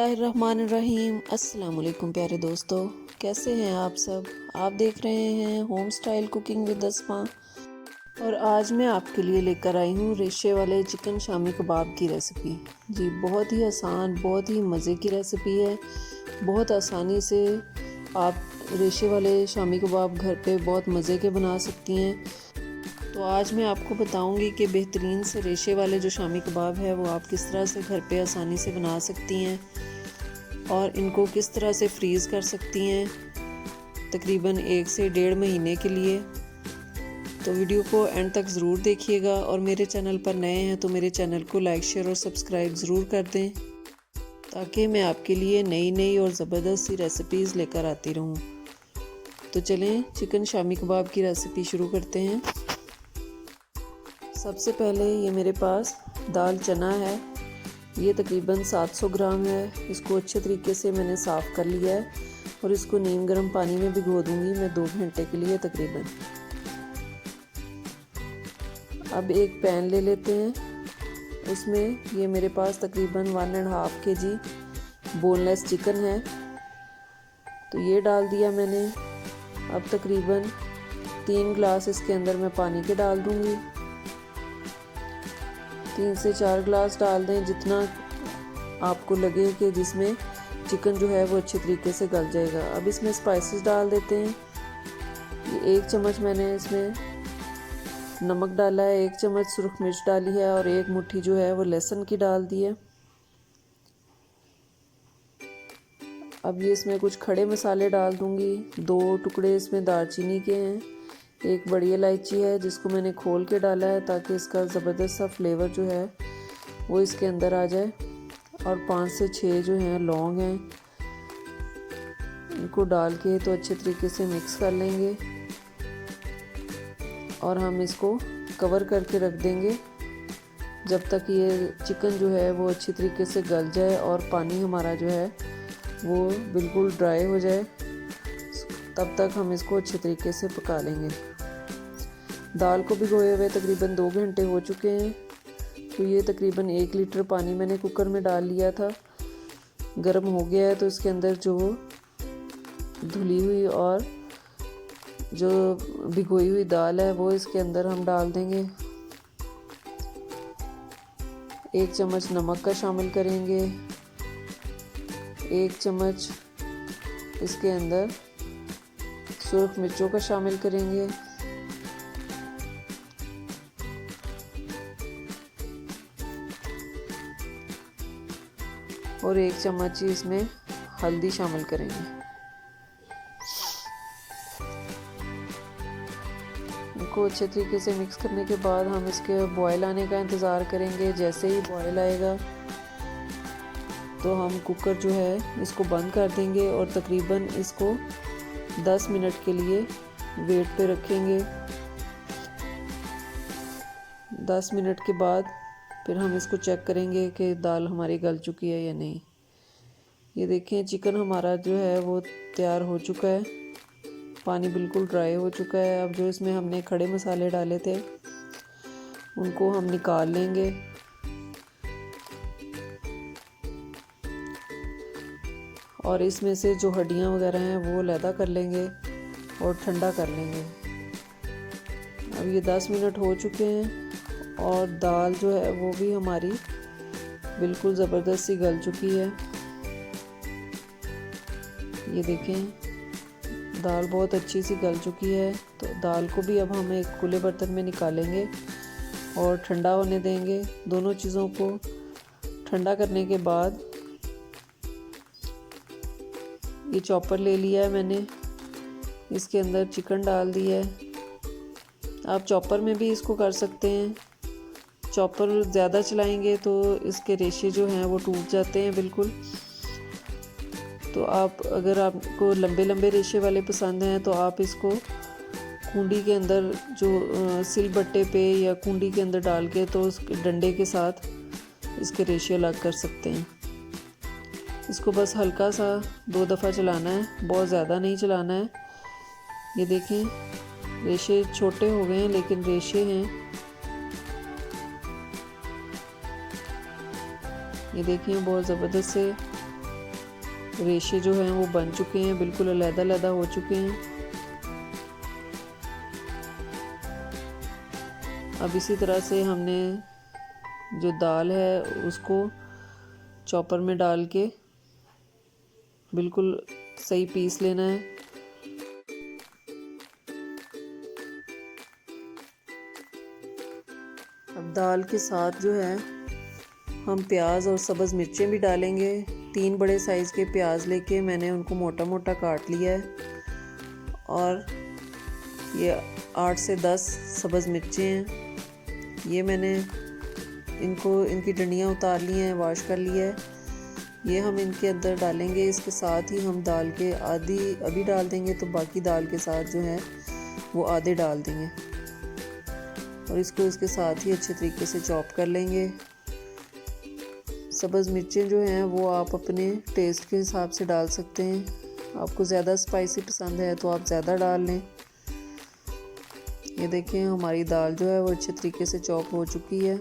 बिस्मिल्लाहिर्रहमानिर्रहीम। अस्सलाम वालेकुम प्यारे दोस्तों, कैसे हैं आप सब। आप देख रहे हैं होम स्टाइल कुकिंग विद अस्मा और आज मैं आपके लिए लेकर आई हूँ रेशे वाले चिकन शामी कबाब की रेसिपी। जी बहुत ही आसान, बहुत ही मज़े की रेसिपी है। बहुत आसानी से आप रेशे वाले शामी कबाब घर पे बहुत मज़े के बना सकती हैं। तो आज मैं आपको बताऊंगी कि बेहतरीन से रेशे वाले जो शामी कबाब है वो आप किस तरह से घर पे आसानी से बना सकती हैं और इनको किस तरह से फ्रीज़ कर सकती हैं तकरीबन 1 से 1.5 महीने के लिए। तो वीडियो को एंड तक ज़रूर देखिएगा और मेरे चैनल पर नए हैं तो मेरे चैनल को लाइक शेयर और सब्सक्राइब ज़रूर कर दें ताकि मैं आपके लिए नई और ज़बरदस्त सी रेसिपीज़ लेकर आती रहूँ। तो चलें चिकन शामी कबाब की रेसिपी शुरू करते हैं। सबसे पहले ये मेरे पास दाल चना है, ये तकरीबन 700 ग्राम है। इसको अच्छे तरीके से मैंने साफ़ कर लिया है और इसको नीम गर्म पानी में भिगो दूंगी मैं 2 घंटे के लिए तकरीबन। अब एक पैन ले लेते हैं, उसमें ये मेरे पास तकरीबन 1.5 kg बोनलेस चिकन है तो ये डाल दिया मैंने। अब तकरीबन 3 गिलास इसके अंदर मैं पानी के डाल दूंगी। 3 से 4 गिलास डाल दें जितना आपको लगे कि जिसमें चिकन जो है वो अच्छे तरीके से गल जाएगा। अब इसमें स्पाइसेस डाल देते हैं। ये 1 चम्मच मैंने इसमें नमक डाला है, 1 चम्मच सुरख मिर्च डाली है और 1 मुट्ठी जो है वो लहसुन की डाल दी है। अब ये इसमें कुछ खड़े मसाले डाल दूंगी। 2 टुकड़े इसमें दालचीनी के हैं, 1 बड़ी इलायची है जिसको मैंने खोल के डाला है ताकि इसका ज़बरदस्त सा फ्लेवर जो है वो इसके अंदर आ जाए, और 5 से 6 जो हैं लौंग हैं। इनको डाल के तो अच्छे तरीके से मिक्स कर लेंगे और हम इसको कवर करके रख देंगे जब तक ये चिकन जो है वो अच्छी तरीके से गल जाए और पानी हमारा जो है वो बिल्कुल ड्राई हो जाए। तब तक हम इसको अच्छे तरीके से पका लेंगे। दाल को भिगोए हुए तकरीबन 2 घंटे हो चुके हैं तो ये तकरीबन 1 लीटर पानी मैंने कुकर में डाल लिया था। गर्म हो गया है तो इसके अंदर जो धुली हुई और जो भिगोई हुई दाल है वो इसके अंदर हम डाल देंगे। 1 चम्मच नमक का शामिल करेंगे, 1 चम्मच इसके अंदर सुरख मिर्चों का शामिल करेंगे, और 1 चम्मच ही इसमें हल्दी शामिल करेंगे। इनको अच्छे तरीके से मिक्स करने के बाद हम इसके बॉयल आने का इंतज़ार करेंगे। जैसे ही बॉयल आएगा तो हम कुकर जो है इसको बंद कर देंगे और तकरीबन इसको 10 मिनट के लिए वेट पे रखेंगे। 10 मिनट के बाद फिर हम इसको चेक करेंगे कि दाल हमारी गल चुकी है या नहीं। ये देखें चिकन हमारा जो है वो तैयार हो चुका है, पानी बिल्कुल ड्राई हो चुका है। अब जो इसमें हमने खड़े मसाले डाले थे उनको हम निकाल लेंगे और इसमें से जो हड्डियां वगैरह हैं वो अलहदा कर लेंगे और ठंडा कर लेंगे। अब ये 10 मिनट हो चुके हैं और दाल जो है वो भी हमारी बिल्कुल ज़बरदस्त सी गल चुकी है। ये देखें दाल बहुत अच्छी सी गल चुकी है। तो दाल को भी अब हम एक खुले बर्तन में निकालेंगे और ठंडा होने देंगे। दोनों चीज़ों को ठंडा करने के बाद ये चॉपर ले लिया है मैंने, इसके अंदर चिकन डाल दिया है। आप चॉपर में भी इसको कर सकते हैं। चॉपर ज़्यादा चलाएंगे तो इसके रेशे जो हैं वो टूट जाते हैं बिल्कुल। तो आप अगर आपको लंबे लंबे रेशे वाले पसंद हैं तो आप इसको कुंडी के अंदर जो सिलबट्टे पे या कुंडी के अंदर डाल के तो उस डंडे के साथ इसके रेशे अलग कर सकते हैं। इसको बस हल्का सा 2 दफ़ा चलाना है, बहुत ज़्यादा नहीं चलाना है। ये देखें रेशे छोटे हो गए हैं लेकिन रेशे हैं। ये देखिए बहुत ज़बरदस्त से रेशे जो हैं वो बन चुके हैं, बिल्कुल अलग-अलग हो चुके हैं। अब इसी तरह से हमने जो दाल है उसको चॉपर में डाल के बिल्कुल सही पीस लेना है। अब दाल के साथ जो है हम प्याज और सब्ज़ मिर्चें भी डालेंगे। 3 बड़े साइज़ के प्याज लेके मैंने उनको मोटा मोटा काट लिया है और ये 8 से 10 सब्ज़ मिर्चें हैं। ये मैंने इनकी डंडियाँ उतार ली हैं, वॉश कर लिया है। ये हम इनके अंदर डालेंगे। इसके साथ ही हम दाल के आधी अभी डाल देंगे, तो बाकी दाल के साथ जो है वो आधे डाल देंगे और इसको इसके साथ ही अच्छे तरीके से चॉप कर लेंगे। सब्ज़ मिर्चें जो हैं वो आप अपने टेस्ट के हिसाब से डाल सकते हैं। आपको ज़्यादा स्पाइसी पसंद है तो आप ज़्यादा डाल लें। ये देखें हमारी दाल जो है वो अच्छे तरीके से चॉप हो चुकी है।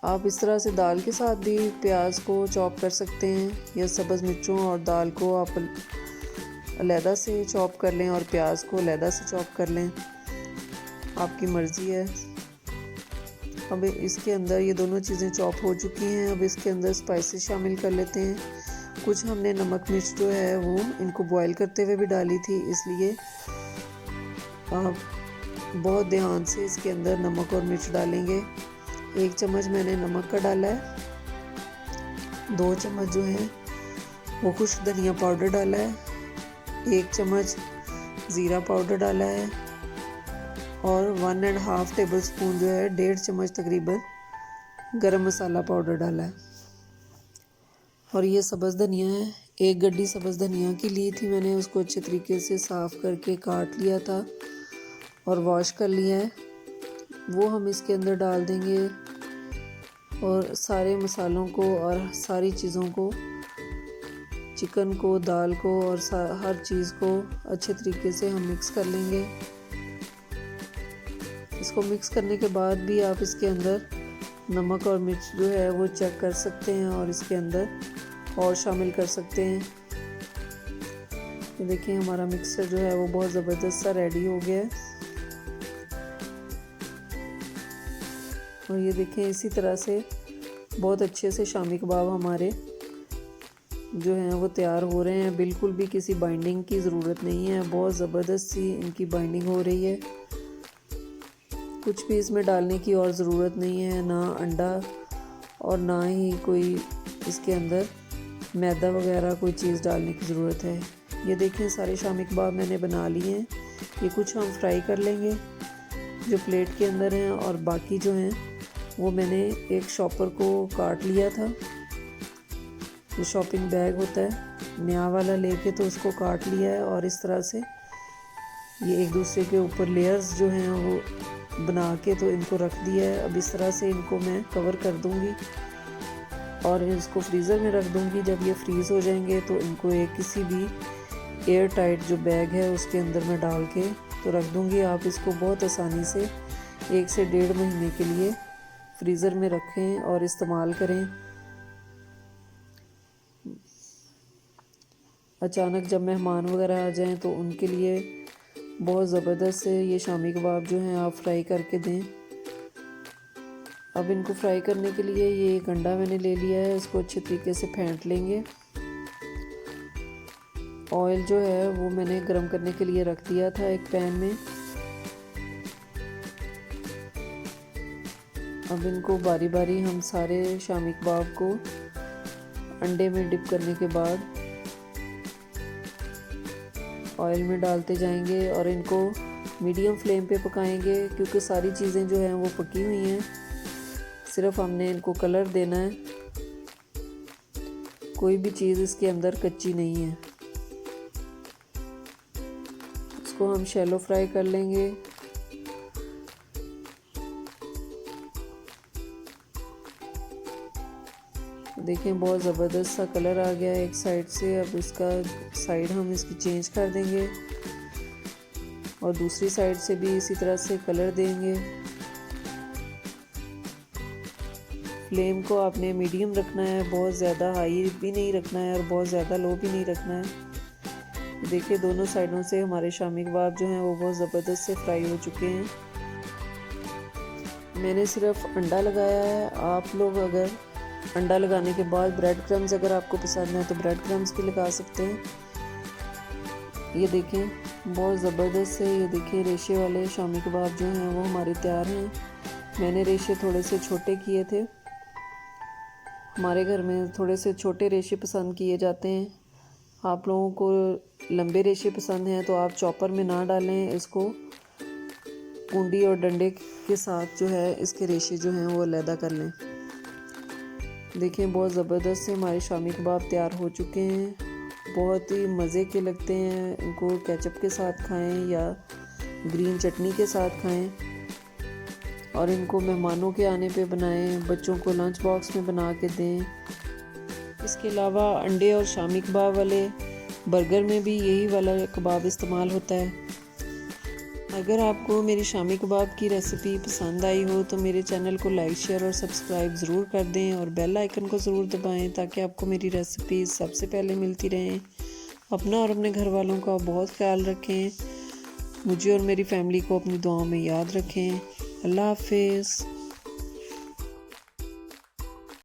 आप इस तरह से दाल के साथ भी प्याज को चॉप कर सकते हैं या सब्ज़ मिर्चों और दाल को आप अलहदा से चॉप कर लें और प्याज को अलहदा से चॉप कर लें, आपकी मर्ज़ी है। अब इसके अंदर ये दोनों चीज़ें चॉप हो चुकी हैं। अब इसके अंदर स्पाइसेस शामिल कर लेते हैं। कुछ हमने नमक मिर्च जो है वो इनको बॉईल करते हुए भी डाली थी, इसलिए आप बहुत ध्यान से इसके अंदर नमक और मिर्च डालेंगे। 1 चम्मच मैंने नमक का डाला है, 2 चम्मच जो है वो खुश्क धनिया पाउडर डाला है, 1 चम्मच ज़ीरा पाउडर डाला है और 1.5 टेबल स्पून जो है 1.5 चम्मच तकरीबन गरम मसाला पाउडर डाला है। और ये सब्ज़ धनिया है, 1 गड्डी सब्ज़ धनिया की ली थी मैंने, उसको अच्छे तरीके से साफ़ करके काट लिया था और वॉश कर लिया है। वो हम इसके अंदर डाल देंगे और सारे मसालों को और सारी चीज़ों को, चिकन को, दाल को और हर चीज़ को अच्छे तरीके से हम मिक्स कर लेंगे। इसको मिक्स करने के बाद भी आप इसके अंदर नमक और मिर्च जो है वो चेक कर सकते हैं और इसके अंदर और शामिल कर सकते हैं। ये देखिए हमारा मिक्सचर जो है वो बहुत ज़बरदस्त सा रेडी हो गया है। और ये देखें इसी तरह से बहुत अच्छे से शामी कबाब हमारे जो हैं वो तैयार हो रहे हैं। बिल्कुल भी किसी बाइंडिंग की ज़रूरत नहीं है, बहुत ज़बरदस्त सी इनकी बाइंडिंग हो रही है। कुछ भी इसमें डालने की और ज़रूरत नहीं है, ना अंडा और ना ही कोई इसके अंदर मैदा वगैरह कोई चीज़ डालने की ज़रूरत है। ये देखें सारे शामी कबाब मैंने बना लिए हैं। ये कुछ हम फ्राई कर लेंगे जो प्लेट के अंदर हैं और बाकी जो हैं वो मैंने एक शॉपर को काट लिया था। जो शॉपिंग बैग होता है नया वाला लेके तो उसको काट लिया है और इस तरह से ये एक दूसरे के ऊपर लेयर्स जो हैं वो बना के तो इनको रख दिया है। अब इस तरह से इनको मैं कवर कर दूंगी और इसको फ्रीज़र में रख दूंगी। जब ये फ्रीज़ हो जाएंगे तो इनको एक किसी भी एयर टाइट जो बैग है उसके अंदर में डाल के तो रख दूंगी। आप इसको बहुत आसानी से 1 से 1.5 महीने के लिए फ्रीज़र में रखें और इस्तेमाल करें। अचानक जब मेहमान वगैरह आ जाएं तो उनके लिए बहुत ज़बरदस्त से ये शामी कबाब जो हैं आप फ्राई करके दें। अब इनको फ्राई करने के लिए ये 1 अंडा मैंने ले लिया है, इसको अच्छे तरीके से फेंट लेंगे। ऑयल जो है वो मैंने गरम करने के लिए रख दिया था एक पैन में। अब इनको बारी बारी हम सारे शामी कबाब को अंडे में डिप करने के बाद ऑयल में डालते जाएंगे और इनको मीडियम फ्लेम पे पकाएंगे क्योंकि सारी चीज़ें जो हैं वो पकी हुई हैं। सिर्फ हमने इनको कलर देना है, कोई भी चीज़ इसके अंदर कच्ची नहीं है। इसको हम शैलो फ्राई कर लेंगे। देखें बहुत ज़बरदस्त सा कलर आ गया है एक साइड से। अब इसका साइड हम इसकी चेंज कर देंगे और दूसरी साइड से भी इसी तरह से कलर देंगे। फ्लेम को आपने मीडियम रखना है, बहुत ज़्यादा हाई भी नहीं रखना है और बहुत ज़्यादा लो भी नहीं रखना है। देखिए दोनों साइडों से हमारे शामी कबाब जो हैं वो बहुत ज़बरदस्त से फ्राई हो चुके हैं। मैंने सिर्फ अंडा लगाया है। आप लोग अगर अंडा लगाने के बाद ब्रेड क्रम्स अगर आपको पसंद है तो ब्रेड क्रम्स भी लगा सकते हैं। ये देखें बहुत ज़बरदस्त से, ये देखिए रेशे वाले शामी कबाब जो हैं वो हमारे तैयार हैं। मैंने रेशे थोड़े से छोटे किए थे, हमारे घर में थोड़े से छोटे रेशे पसंद किए जाते हैं। आप लोगों को लंबे रेशे पसंद हैं तो आप चॉपर में ना डालें इसको, कुंडी और डंडे के साथ जो है इसके रेशे जो हैं वो अलहदा कर लें। देखिए बहुत ज़बरदस्त से हमारे शामी कबाब तैयार हो चुके हैं। बहुत ही मज़े के लगते हैं, इनको केचप के साथ खाएं या ग्रीन चटनी के साथ खाएं और इनको मेहमानों के आने पे बनाएं, बच्चों को लंच बॉक्स में बना के दें। इसके अलावा अंडे और शामी कबाब वाले बर्गर में भी यही वाला कबाब इस्तेमाल होता है। अगर आपको मेरी शामी कबाब की रेसिपी पसंद आई हो तो मेरे चैनल को लाइक शेयर और सब्सक्राइब ज़रूर कर दें और बेल आइकन को ज़रूर दबाएं ताकि आपको मेरी रेसिपी सबसे पहले मिलती रहें। अपना और अपने घर वालों का बहुत ख्याल रखें। मुझे और मेरी फैमिली को अपनी दुआओं में याद रखें। अल्लाह हाफिज़।